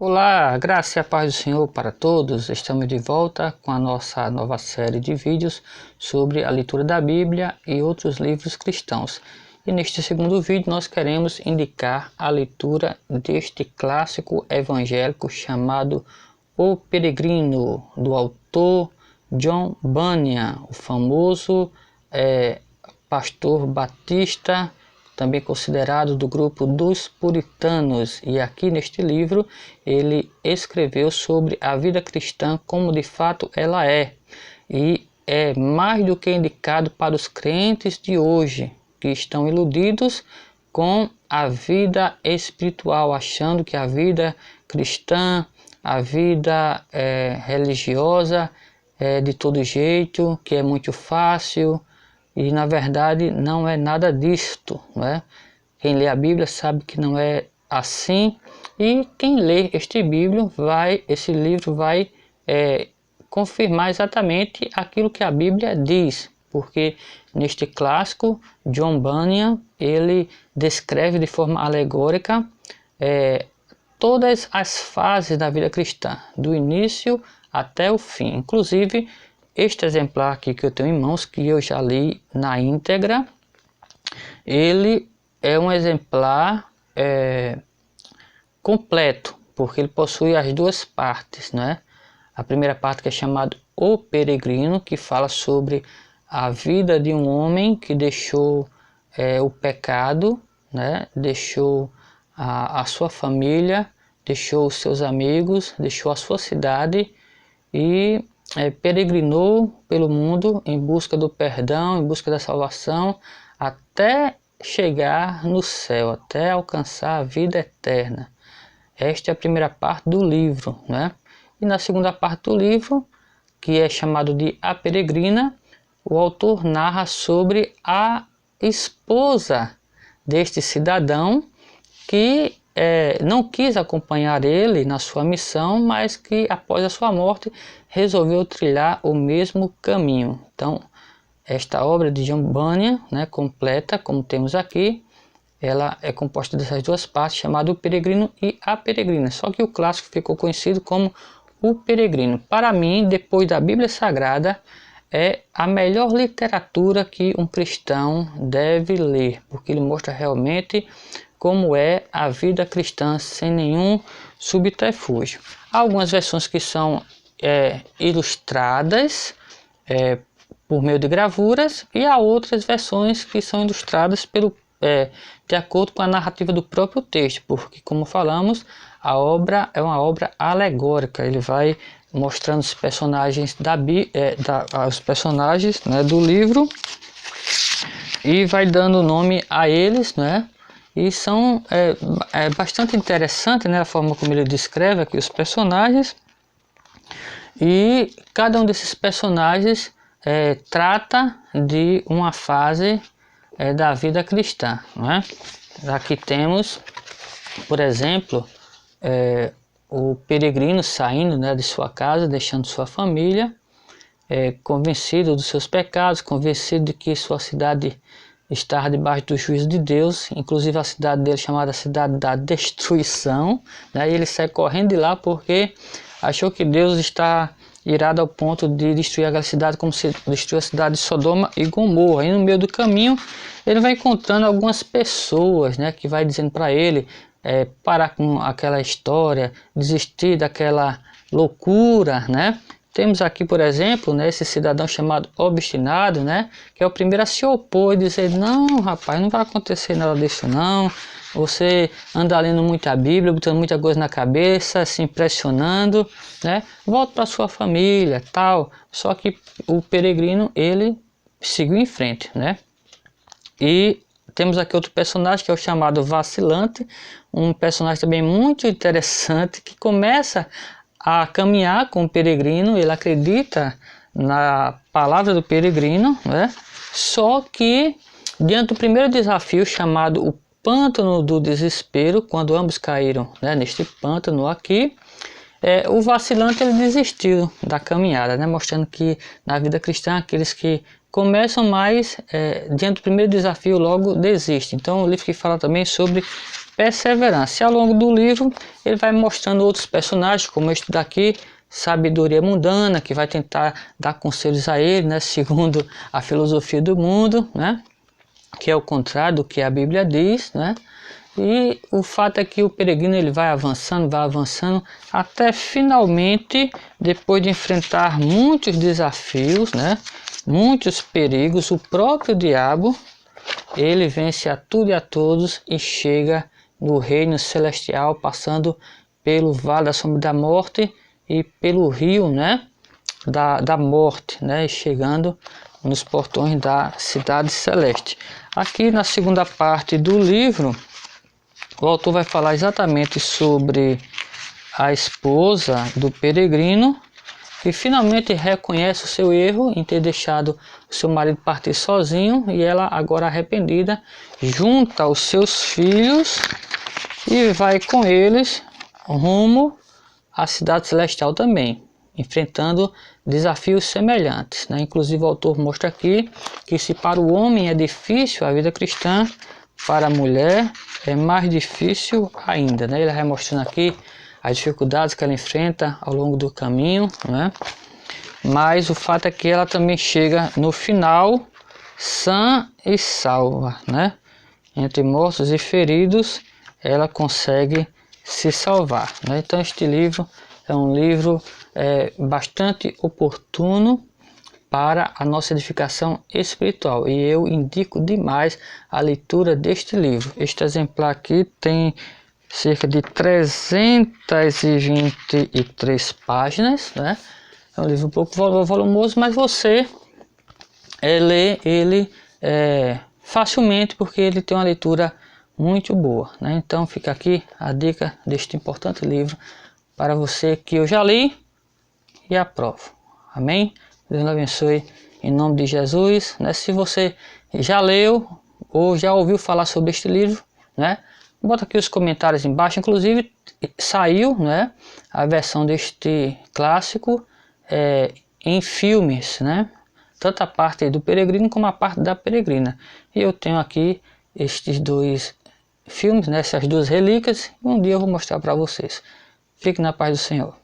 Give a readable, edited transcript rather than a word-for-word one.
Olá, graça e a paz do Senhor para todos. Estamos de volta com a nossa nova série de vídeos sobre a leitura da Bíblia e outros livros cristãos. E neste segundo vídeo nós queremos indicar a leitura deste clássico evangélico chamado O Peregrino, do autor John Bunyan, o famoso pastor batista, também considerado do grupo dos puritanos, e aqui neste livro ele escreveu sobre a vida cristã como de fato ela é, e é mais do que indicado para os crentes de hoje, que estão iludidos com a vida espiritual, achando que a vida cristã, a vida religiosa é de todo jeito, que é muito fácil. E na verdade não é nada disto, né? Quem lê a Bíblia sabe que não é assim, e quem lê esse livro vai confirmar exatamente aquilo que a Bíblia diz, porque neste clássico John Bunyan ele descreve de forma alegórica todas as fases da vida cristã, do início até o fim. Inclusive este exemplar aqui que eu tenho em mãos, que eu já li na íntegra, ele é um exemplar completo, porque ele possui as duas partes, né? A primeira parte que é chamada O Peregrino, que fala sobre a vida de um homem que deixou o pecado, né? Deixou a sua família, deixou os seus amigos, deixou a sua cidade e peregrinou pelo mundo em busca do perdão, em busca da salvação, até chegar no céu, até alcançar a vida eterna. Esta é a primeira parte do livro, né? E na segunda parte do livro, que é chamado de A Peregrina, o autor narra sobre a esposa deste cidadão que não quis acompanhar ele na sua missão, mas que após a sua morte resolveu trilhar o mesmo caminho. Então, esta obra de John Bunyan, né, completa, como temos aqui, ela é composta dessas duas partes, chamada O Peregrino e A Peregrina. Só que o clássico ficou conhecido como O Peregrino. Para mim, depois da Bíblia Sagrada, é a melhor literatura que um cristão deve ler, porque ele mostra realmente como é a vida cristã sem nenhum subterfúgio. Há algumas versões que são ilustradas por meio de gravuras, e há outras versões que são ilustradas de acordo com a narrativa do próprio texto, porque, como falamos, a obra é uma obra alegórica. Ele vai mostrando os personagens os personagens, né, do livro, e vai dando nome a eles, né? E são bastante interessante, né, a forma como ele descreve aqui os personagens, e cada um desses personagens trata de uma fase da vida cristã, né? Aqui temos, por exemplo, o peregrino saindo, né, de sua casa, deixando sua família, convencido dos seus pecados, convencido de que sua cidade estar debaixo do juízo de Deus, inclusive a cidade dele chamada Cidade da Destruição, né? E ele sai correndo de lá porque achou que Deus está irado ao ponto de destruir aquela cidade, como se destruiu a cidade de Sodoma e Gomorra. E no meio do caminho ele vai encontrando algumas pessoas, né, que vai dizendo para ele parar com aquela história, desistir daquela loucura, né? Temos aqui, por exemplo, né, esse cidadão chamado Obstinado, né, que é o primeiro a se opor e dizer: não, rapaz, não vai acontecer nada disso não, você anda lendo muita Bíblia, botando muita coisa na cabeça, se impressionando, né, volta para sua família, tal. Só que o peregrino, ele seguiu em frente, né. E temos aqui outro personagem que é o chamado Vacilante, um personagem também muito interessante, que começa a caminhar com o peregrino. Ele acredita na palavra do peregrino, né? Só que diante do primeiro desafio, chamado o pântano do desespero, quando ambos caíram, né, neste pântano aqui, o vacilante ele desistiu da caminhada, né, mostrando que na vida cristã aqueles que começam mais diante do primeiro desafio logo desistem. Então o livro que fala também sobre perseverança. E ao longo do livro ele vai mostrando outros personagens, como este daqui, sabedoria mundana, que vai tentar dar conselhos a ele, né, segundo a filosofia do mundo, né, que é o contrário do que a Bíblia diz, né. E o fato é que o peregrino ele vai avançando, até finalmente, depois de enfrentar muitos desafios, né, muitos perigos, o próprio diabo, ele vence a tudo e a todos e chega no reino celestial, passando pelo vale da sombra da morte e pelo rio, né, da morte, né, e chegando nos portões da cidade celeste. Aqui na segunda parte do livro, o autor vai falar exatamente sobre a esposa do peregrino, que finalmente reconhece o seu erro em ter deixado o seu marido partir sozinho, e ela, agora arrependida, junta os seus filhos e vai com eles rumo à cidade celestial também, enfrentando desafios semelhantes, né? Inclusive o autor mostra aqui que se para o homem é difícil a vida cristã, para a mulher é mais difícil ainda, né? Ele vai mostrando aqui as dificuldades que ela enfrenta ao longo do caminho, né? Mas o fato é que ela também chega no final sã e salva, né? Entre mortos e feridos, ela consegue se salvar, né? Então este livro é um livro bastante oportuno para a nossa edificação espiritual, e eu indico demais a leitura deste livro. Este exemplar aqui tem cerca de 323 páginas, né? É um livro um pouco volumoso, mas você lê ele facilmente, porque ele tem uma leitura muito boa, né? Então fica aqui a dica deste importante livro para você, que eu já li e aprovo. Amém? Deus nos abençoe em nome de Jesus, né? Se você já leu ou já ouviu falar sobre este livro, né, bota aqui os comentários embaixo. Inclusive saiu, né, a versão deste clássico em filmes, né, tanto a parte do peregrino como a parte da peregrina. E eu tenho aqui estes dois filmes, né, essas duas relíquias, e um dia eu vou mostrar para vocês. Fique na paz do Senhor.